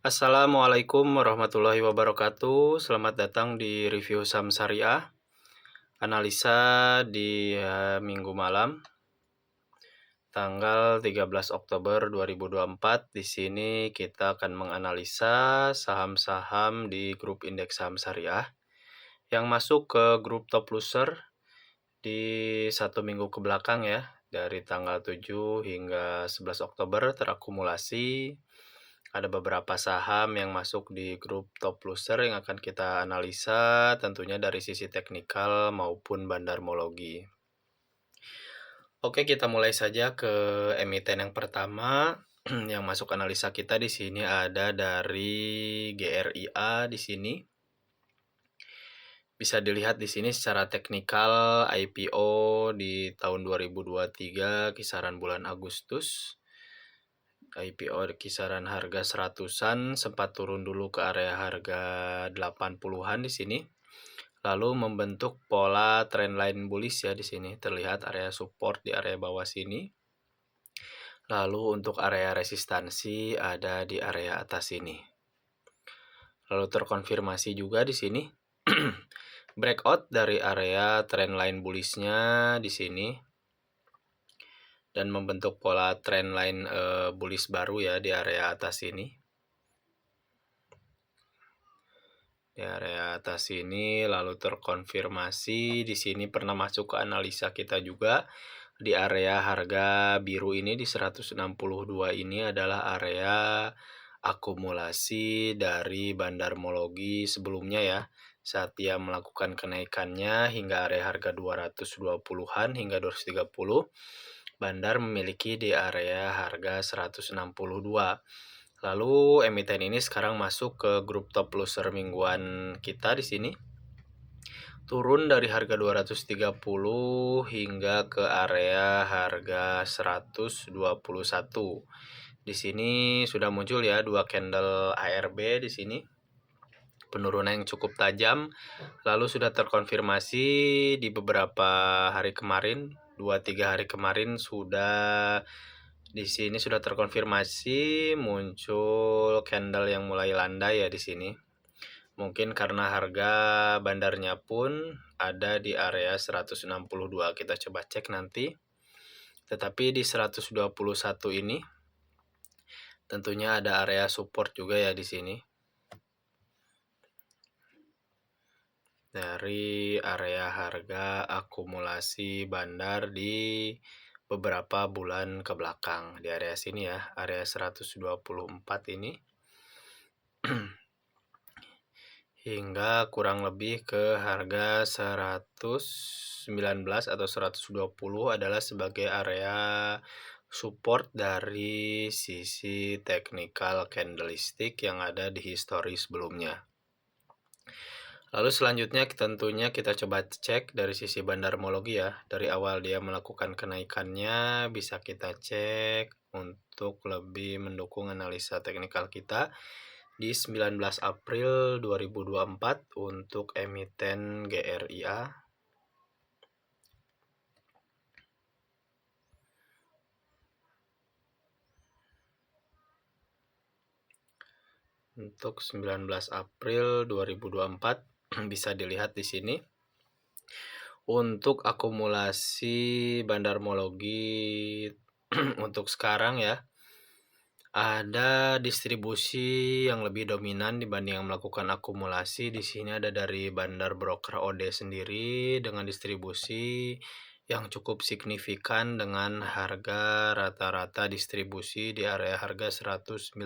Assalamualaikum warahmatullahi wabarakatuh. Selamat datang di review saham syariah. Analisa di minggu malam, tanggal 13 Oktober 2024. Di sini kita akan menganalisa saham-saham di grup indeks saham syariah yang masuk ke grup top loser di satu minggu ke belakang ya. Dari tanggal 7 hingga 11 Oktober terakumulasi. Ada beberapa saham yang masuk di grup top loser yang akan kita analisa tentunya dari sisi teknikal maupun bandarmologi. Oke, kita mulai saja ke emiten yang pertama. Yang masuk analisa kita di sini ada dari GRIA di sini. Bisa dilihat di sini secara teknikal IPO di tahun 2023 kisaran bulan Agustus. IPO kisaran harga 100-an, sempat turun dulu ke area harga 80-an di sini. Lalu membentuk pola trendline bullish ya di sini. Terlihat area support di area bawah sini. Lalu untuk area resistansi ada di area atas sini. Lalu terkonfirmasi juga di sini. Breakout dari area trendline bullish-nya di sini. Dan membentuk pola trendline bullish baru ya di area atas ini. Di area atas ini lalu terkonfirmasi di sini pernah masuk ke analisa kita juga di area harga biru ini di 162 ini adalah area akumulasi dari bandarmologi sebelumnya ya. Saat dia melakukan kenaikannya hingga area harga 220-an hingga 230, bandar memiliki di area harga 162. Lalu emiten ini sekarang masuk ke grup top loser mingguan kita di sini. Turun dari harga 230 hingga ke area harga 121. Di sini sudah muncul ya dua candle ARB di sini. Penurunan yang cukup tajam. Lalu sudah terkonfirmasi di beberapa hari kemarin, 2-3 hari kemarin sudah di sini sudah terkonfirmasi muncul candle yang mulai landai ya di sini. Mungkin karena harga bandarnya pun ada di area 162. Kita coba cek nanti. Tetapi di 121 ini tentunya ada area support juga ya di sini. Dari area harga akumulasi bandar di beberapa bulan ke belakang di area sini ya, area 124 ini hingga kurang lebih ke harga 119 atau 120 adalah sebagai area support dari sisi technical candlestick yang ada di histori sebelumnya. Lalu selanjutnya tentunya kita coba cek dari sisi bandarmologi ya. Dari awal dia melakukan kenaikannya bisa kita cek untuk lebih mendukung analisa teknikal kita di 19 April 2024 untuk emiten GRIA. Untuk 19 April 2024 bisa dilihat di sini. Untuk akumulasi bandarmologi untuk sekarang ya, ada distribusi yang lebih dominan dibanding yang melakukan akumulasi. Di sini ada dari bandar broker OD sendiri dengan distribusi yang cukup signifikan dengan harga rata-rata distribusi di area harga 196.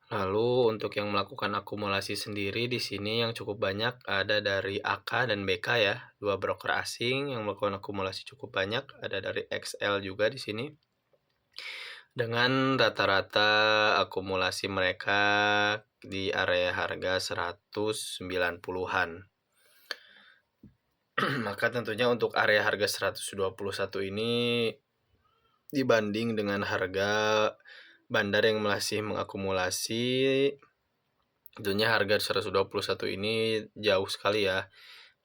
Lalu untuk yang melakukan akumulasi sendiri di sini yang cukup banyak ada dari AK dan BK ya, dua broker asing yang melakukan akumulasi cukup banyak, ada dari XL juga di sini. Dengan rata-rata akumulasi mereka di area harga 190-an. Maka tentunya untuk area harga 121 ini dibanding dengan harga bandar yang masih mengakumulasi, tentunya harga 121 ini jauh sekali ya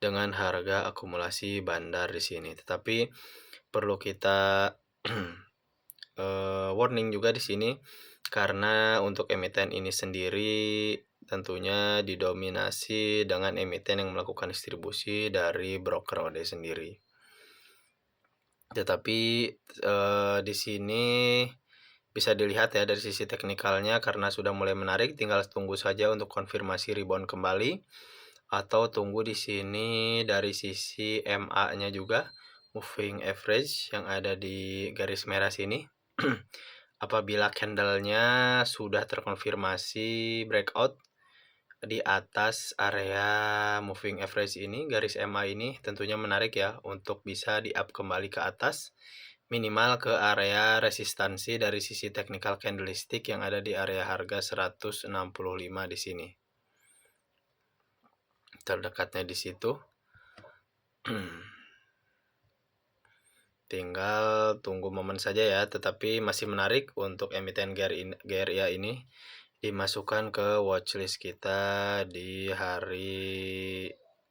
dengan harga akumulasi bandar di sini. Tetapi perlu kita warning juga di sini karena untuk emiten ini sendiri tentunya didominasi dengan emiten yang melakukan distribusi dari broker OD sendiri. Tetapi, di sini bisa dilihat ya dari sisi teknikalnya karena sudah mulai menarik, tinggal tunggu saja untuk konfirmasi rebound kembali atau tunggu di sini dari sisi MA-nya juga, moving average yang ada di garis merah sini. Apabila candle-nya sudah terkonfirmasi breakout di atas area moving average ini, garis MA ini tentunya menarik ya untuk bisa di-up kembali ke atas minimal ke area resistansi dari sisi technical candlestick yang ada di area harga 165 di sini. Terdekatnya di situ. Tinggal tunggu momen saja ya, tetapi masih menarik untuk emiten GRIA ini dimasukkan ke watchlist kita di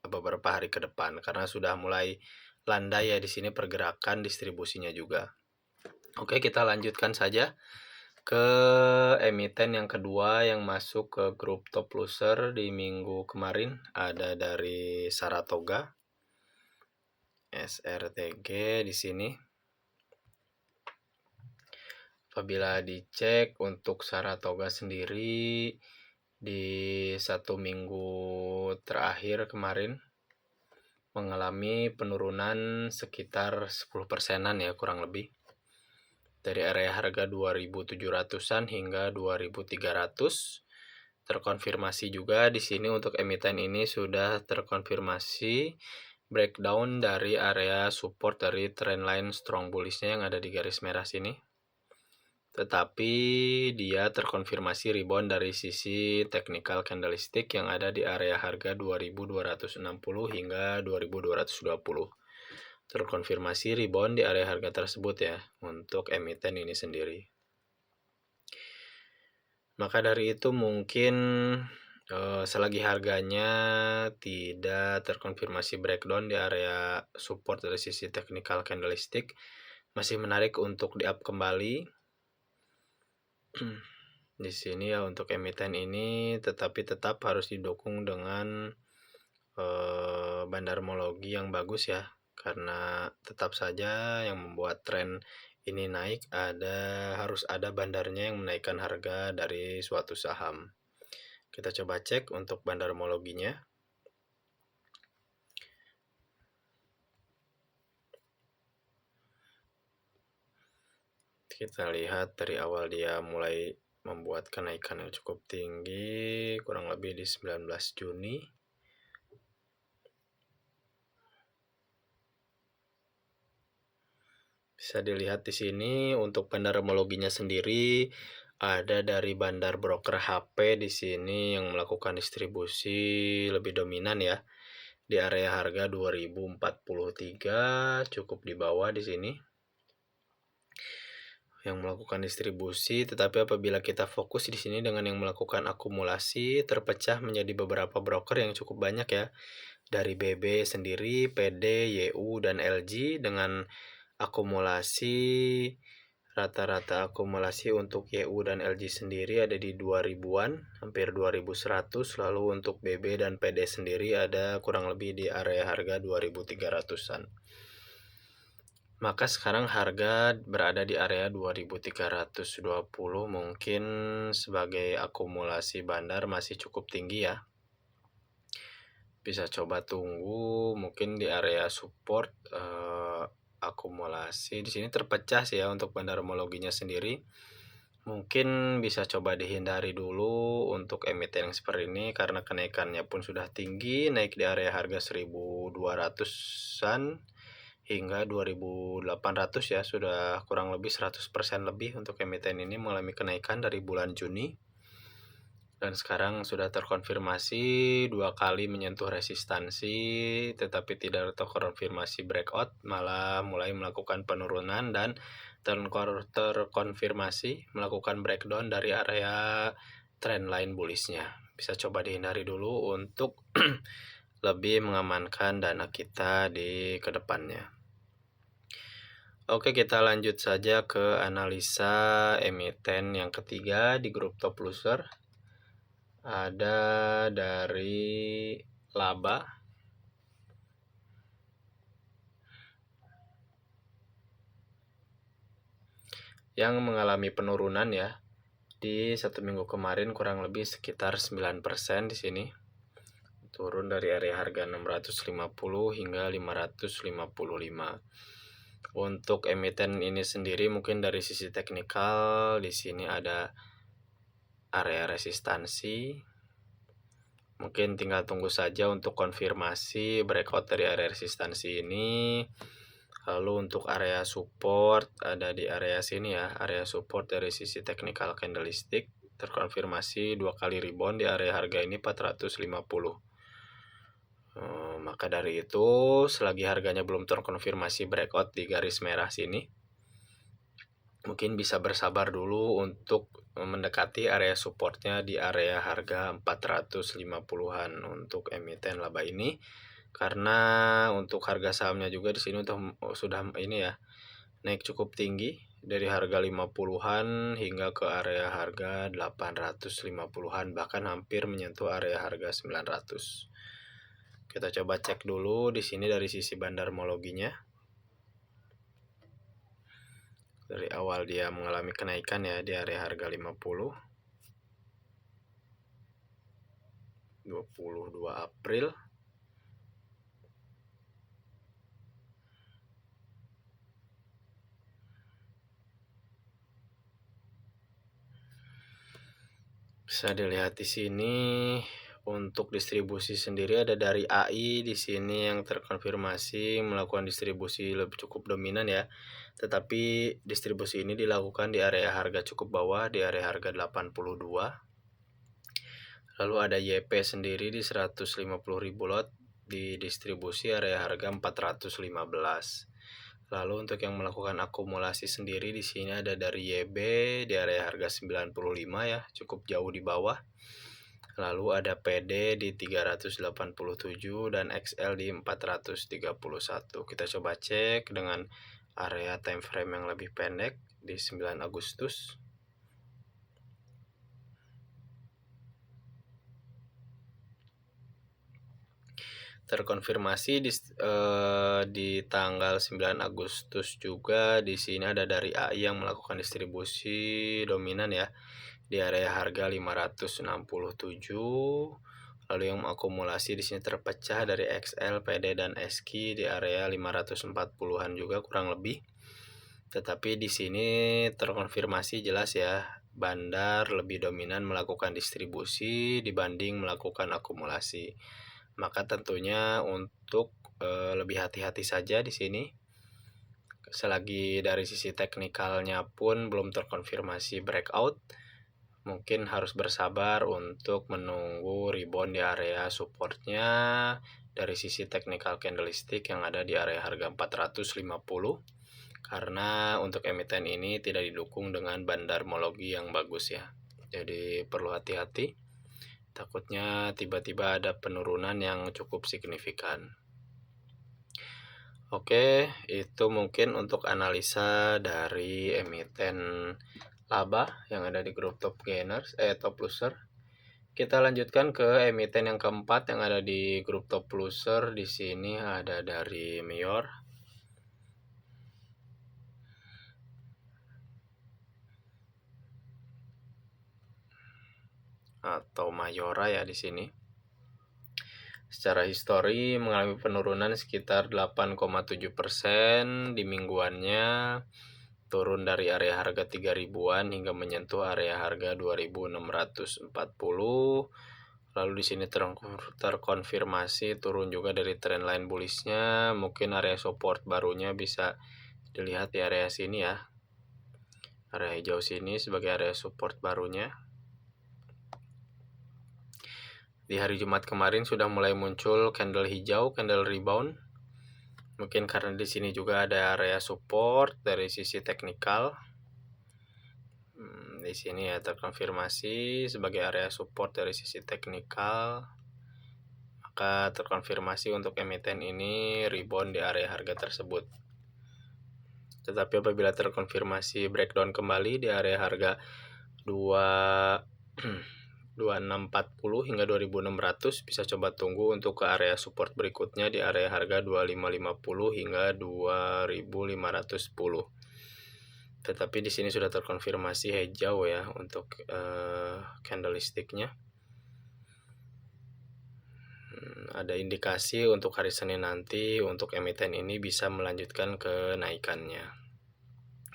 beberapa hari ke depan karena sudah mulai landai ya di sini pergerakan distribusinya juga. Oke, kita lanjutkan saja ke emiten yang kedua yang masuk ke grup top loser di minggu kemarin, ada dari Saratoga SRTG di sini. Apabila dicek untuk Saratoga sendiri di 1 minggu terakhir kemarin mengalami penurunan sekitar 10%-an ya kurang lebih. Dari area harga 2.700-an hingga 2.300. Terkonfirmasi juga di sini untuk emiten ini sudah terkonfirmasi breakdown dari area support dari trendline strong bullish-nya yang ada di garis merah sini. Tetapi dia terkonfirmasi rebound dari sisi technical candlestick yang ada di area harga 2.260 hingga 2.220. Terkonfirmasi rebound di area harga tersebut ya untuk emiten ini sendiri. Maka dari itu mungkin selagi harganya tidak terkonfirmasi breakdown di area support dari sisi technical candlestick, masih menarik untuk di-up kembali. Di sini ya untuk emiten ini tetapi tetap harus didukung dengan bandarmologi yang bagus ya, karena tetap saja yang membuat tren ini naik harus ada bandarnya yang menaikkan harga dari suatu saham. Kita coba cek untuk bandarmologinya. Kita lihat dari awal dia mulai membuat kenaikan yang cukup tinggi, kurang lebih di 19 Juni. Bisa dilihat di sini untuk bandarmologinya sendiri ada dari bandar broker HP di sini yang melakukan distribusi lebih dominan ya di area harga 2043, cukup di bawah di sini yang melakukan distribusi, tetapi apabila kita fokus di sini dengan yang melakukan akumulasi terpecah menjadi beberapa broker yang cukup banyak ya. Dari BB sendiri, PD, YU dan LG dengan akumulasi rata-rata akumulasi untuk YU dan LG sendiri ada di 2000-an, hampir 2100, lalu untuk BB dan PD sendiri ada kurang lebih di area harga 2300-an. Maka sekarang harga berada di area 2320, mungkin sebagai akumulasi bandar masih cukup tinggi ya. Bisa coba tunggu mungkin di area support akumulasi. Di sini terpecah sih ya untuk bandarmologinya sendiri. Mungkin bisa coba dihindari dulu untuk emiten yang seperti ini karena kenaikannya pun sudah tinggi, naik di area harga 1.200-an hingga 2.800 ya, sudah kurang lebih 100% lebih untuk emiten ini mengalami kenaikan dari bulan Juni. Dan sekarang sudah terkonfirmasi 2 kali menyentuh resistansi, tetapi tidak terkonfirmasi breakout, malah mulai melakukan penurunan dan terkonfirmasi melakukan breakdown dari area trendline bullish-nya. Bisa coba dihindari dulu untuk lebih mengamankan dana kita di kedepannya. Oke, kita lanjut saja ke analisa emiten yang ketiga di grup top loser. Ada dari laba yang mengalami penurunan ya. Di 1 minggu kemarin kurang lebih sekitar 9% di sini. Turun dari area harga 650 hingga 555. Untuk emiten ini sendiri mungkin dari sisi teknikal di sini ada area resistansi. Mungkin tinggal tunggu saja untuk konfirmasi breakout dari area resistansi ini. Lalu untuk area support ada di area sini ya, area support dari sisi technical candlestick terkonfirmasi 2 kali rebound di area harga ini 450. Maka dari itu selagi harganya belum terkonfirmasi breakout di garis merah sini, mungkin bisa bersabar dulu untuk mendekati area supportnya di area harga 450-an untuk emiten laba ini. Karena untuk harga sahamnya juga di sini sudah ini ya, naik cukup tinggi dari harga 50-an hingga ke area harga 850-an, bahkan hampir menyentuh area harga 900. Kita coba cek dulu di sini dari sisi bandarmologinya. Dari awal dia mengalami kenaikan ya di area harga 50. 22 April. Bisa dilihat di sini untuk distribusi sendiri ada dari AI di sini yang terkonfirmasi melakukan distribusi lebih cukup dominan ya. Tetapi distribusi ini dilakukan di area harga cukup bawah di area harga 82. Lalu ada YP sendiri di 150.000 lot di distribusi area harga 415. Lalu untuk yang melakukan akumulasi sendiri di sini ada dari YB di area harga 95 ya, cukup jauh di bawah. Lalu ada PD di 387 dan XL di 431. Kita coba cek dengan area time frame yang lebih pendek di 9 Agustus. Terkonfirmasi di tanggal 9 Agustus juga di sini ada dari AI yang melakukan distribusi dominan ya di area harga 567. Lalu yang akumulasi di sini terpecah dari XL, PD dan SQ di area 540-an juga kurang lebih. Tetapi di sini terkonfirmasi jelas ya, bandar lebih dominan melakukan distribusi dibanding melakukan akumulasi. Maka tentunya untuk lebih hati-hati saja di sini. Selagi dari sisi teknikalnya pun belum terkonfirmasi breakout, mungkin harus bersabar untuk menunggu rebound di area supportnya dari sisi technical candlestick yang ada di area harga 450. Karena untuk emiten ini tidak didukung dengan bandarmologi yang bagus ya. Jadi perlu hati-hati. Takutnya tiba-tiba ada penurunan yang cukup signifikan. Oke, itu mungkin untuk analisa dari emiten laba yang ada di grup top gainers, top loser. Kita lanjutkan ke emiten yang keempat yang ada di grup top loser. Di sini ada dari Mayor atau Mayora ya di sini. Secara histori mengalami penurunan sekitar 8,7% di mingguannya, turun dari area harga 3.000-an hingga menyentuh area harga 2.640. Lalu di sini terkonfirmasi turun juga dari trendline bullishnya. Mungkin area support barunya bisa dilihat di area sini ya. Area hijau sini sebagai area support barunya. Di hari Jumat kemarin sudah mulai muncul candle hijau, candle rebound. Mungkin karena di sini juga ada area support dari sisi teknikal. Di sini ya terkonfirmasi sebagai area support dari sisi teknikal. Maka terkonfirmasi untuk emiten ini rebound di area harga tersebut. Tetapi apabila terkonfirmasi breakdown kembali di area harga 2 2640 hingga 2600, bisa coba tunggu untuk ke area support berikutnya di area harga 2550 hingga 2510. Tetapi di sini sudah terkonfirmasi hijau ya untuk candlestick-nya. Ada indikasi untuk hari Senin nanti untuk emiten ini bisa melanjutkan kenaikannya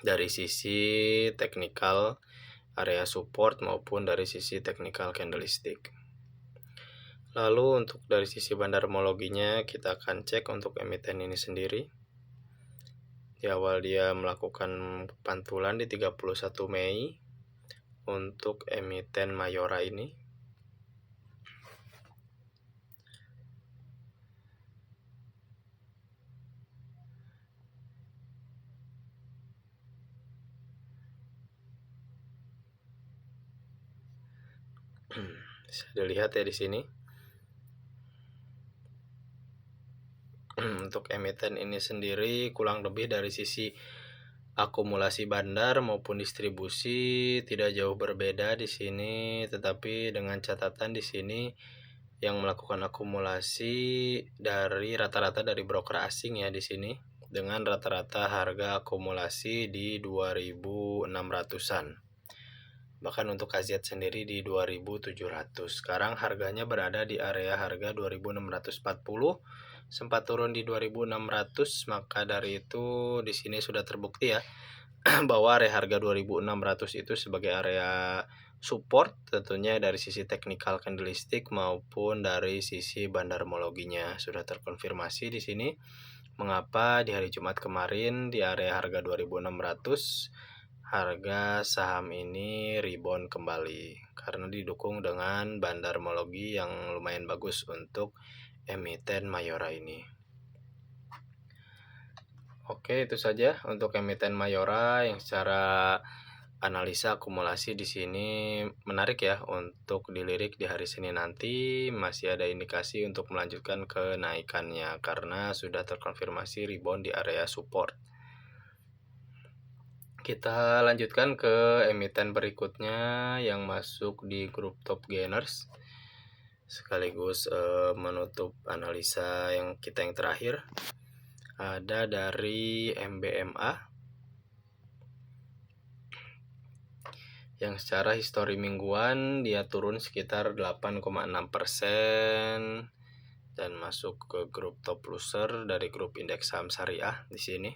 dari sisi teknikal area support maupun dari sisi teknikal candlestick. Lalu untuk dari sisi bandarmologinya kita akan cek untuk emiten ini sendiri. Di awal dia melakukan pantulan di 31 Mei untuk emiten Mayora ini. Bisa dilihat ya di sini. Untuk emiten ini sendiri kurang lebih dari sisi akumulasi bandar maupun distribusi tidak jauh berbeda di sini, tetapi dengan catatan di sini yang melakukan akumulasi dari rata-rata dari broker asing ya di sini dengan rata-rata harga akumulasi di 2600-an. Bahkan untuk KZ sendiri di 2700. Sekarang harganya berada di area harga 2640, sempat turun di 2600, maka dari itu di sini sudah terbukti ya bahwa area harga 2600 itu sebagai area support tentunya dari sisi technical candlestick maupun dari sisi bandarmologinya sudah terkonfirmasi di sini. Mengapa di hari Jumat kemarin di area harga 2600 harga saham ini rebound kembali karena didukung dengan bandarmologi yang lumayan bagus untuk emiten Mayora ini. Oke, itu saja untuk emiten Mayora yang secara analisa akumulasi di sini menarik ya untuk dilirik di hari Senin nanti. Masih ada indikasi untuk melanjutkan kenaikannya karena sudah terkonfirmasi rebound di area support. Kita lanjutkan ke emiten berikutnya yang masuk di grup top gainers sekaligus menutup analisa yang terakhir. Ada dari MBMA yang secara histori mingguan dia turun sekitar 8,6% dan masuk ke grup top loser dari grup indeks saham syariah di sini.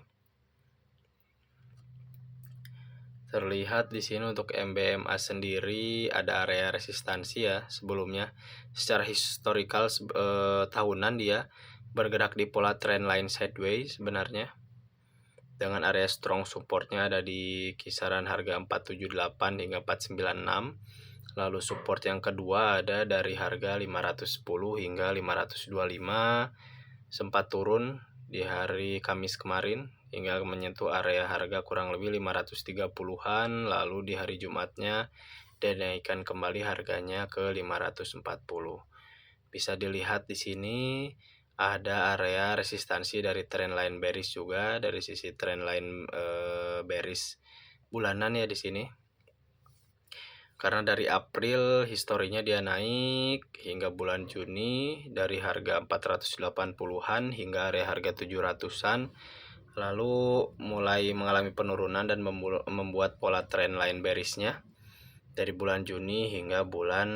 Terlihat di sini untuk MBMA sendiri ada area resistansi ya sebelumnya. Secara historical tahunan dia bergerak di pola trendline sideways sebenarnya. Dengan area strong supportnya ada di kisaran harga 478 hingga 496. Lalu support yang kedua ada dari harga 510 hingga 525. Sempat turun di hari Kamis kemarin hingga menyentuh area harga kurang lebih 530-an, lalu di hari Jumatnya dinaikkan kembali harganya ke 540. Bisa dilihat di sini ada area resistansi dari trendline bearish juga dari sisi trendline bearish bulanan ya di sini. Karena dari April historinya dia naik hingga bulan Juni dari harga 480-an hingga area harga 700-an. Lalu mulai mengalami penurunan dan membuat pola trendline bearishnya dari bulan Juni hingga bulan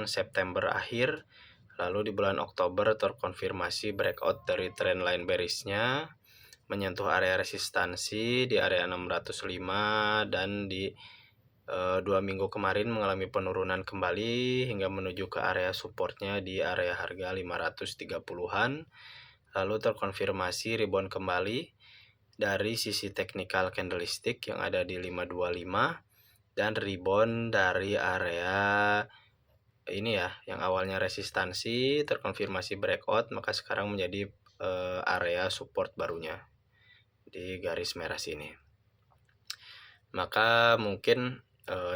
September akhir. Lalu di bulan Oktober terkonfirmasi breakout dari trendline bearishnya menyentuh area resistansi di area 605 dan di 2 minggu kemarin mengalami penurunan kembali hingga menuju ke area supportnya di area harga 530-an. Lalu terkonfirmasi rebound kembali dari sisi technical candlestick yang ada di 525 dan rebound dari area ini ya yang awalnya resistansi terkonfirmasi breakout, maka sekarang menjadi area support barunya di garis merah sini. Maka mungkin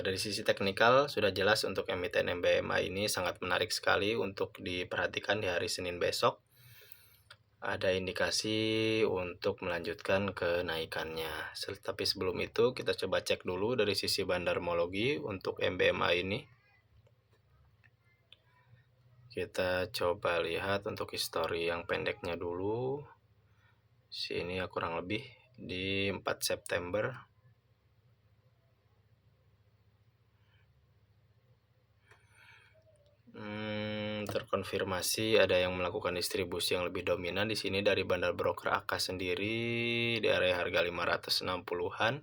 dari sisi teknikal sudah jelas untuk emiten MBMA ini sangat menarik sekali untuk diperhatikan di hari Senin besok. ada indikasi untuk melanjutkan kenaikannya. Tapi sebelum itu kita coba cek dulu dari sisi bandarmologi untuk MBMA ini. Kita coba lihat untuk histori yang pendeknya dulu. Sini ya kurang lebih di 4 September. Terkonfirmasi ada yang melakukan distribusi yang lebih dominan di sini dari bandar broker AK sendiri di area harga 560-an.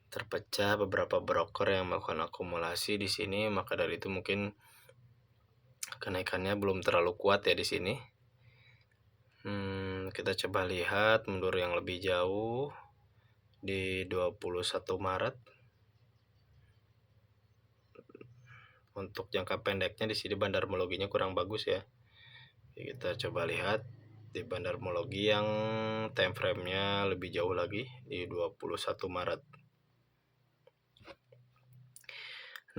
Terpecah beberapa broker yang melakukan akumulasi di sini, maka dari itu mungkin kenaikannya belum terlalu kuat ya di sini. Kita coba lihat mundur yang lebih jauh di 21 Maret. Untuk jangka pendeknya di sini bandarmologinya kurang bagus ya. Kita coba lihat di bandarmologi yang time frame-nya lebih jauh lagi di 21 Maret.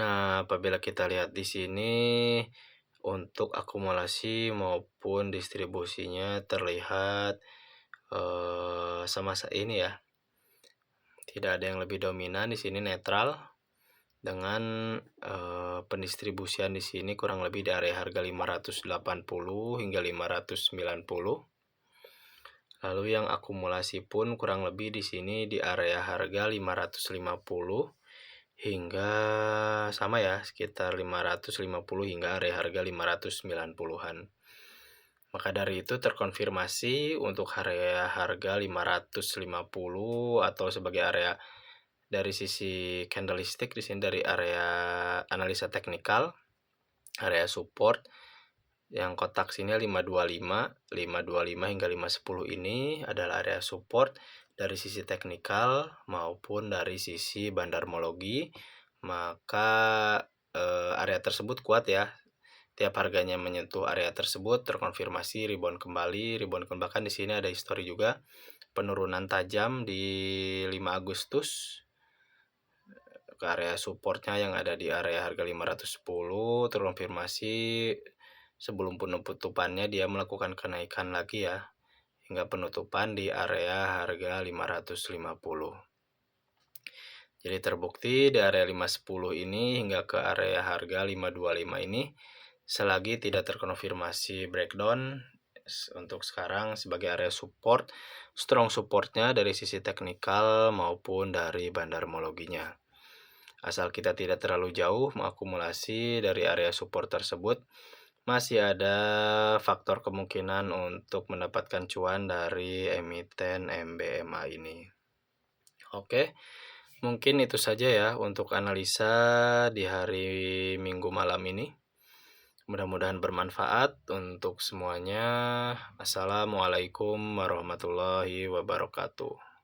Nah, apabila kita lihat di sini untuk akumulasi maupun distribusinya terlihat sama ini ya. Tidak ada yang lebih dominan di sini, netral dengan pendistribusian di sini kurang lebih di area harga 580 hingga 590. Lalu yang akumulasi pun kurang lebih di sini di area harga 550 hingga sama ya, sekitar 550 hingga area harga 590-an. Maka dari itu terkonfirmasi untuk area harga 550 atau sebagai area dari sisi candlestick di sini dari area analisa teknikal, area support yang kotak sini 525 hingga 510 ini adalah area support dari sisi teknikal maupun dari sisi bandarmologi. Maka area tersebut kuat ya. Tiap harganya menyentuh area tersebut terkonfirmasi rebound kembali, bahkan di sini ada histori juga penurunan tajam di 5 Agustus ke area supportnya yang ada di area harga 510 terkonfirmasi sebelum penutupannya dia melakukan kenaikan lagi ya hingga penutupan di area harga 550. Jadi terbukti di area 510 ini hingga ke area harga 525 ini selagi tidak terkonfirmasi breakdown untuk sekarang sebagai area support, strong supportnya dari sisi teknikal maupun dari bandarmologinya. Asal kita tidak terlalu jauh mengakumulasi dari area support tersebut, masih ada faktor kemungkinan untuk mendapatkan cuan dari emiten MBMA ini. Oke, mungkin itu saja ya untuk analisa di hari Minggu malam ini. Mudah-mudahan bermanfaat untuk semuanya. Assalamualaikum warahmatullahi wabarakatuh.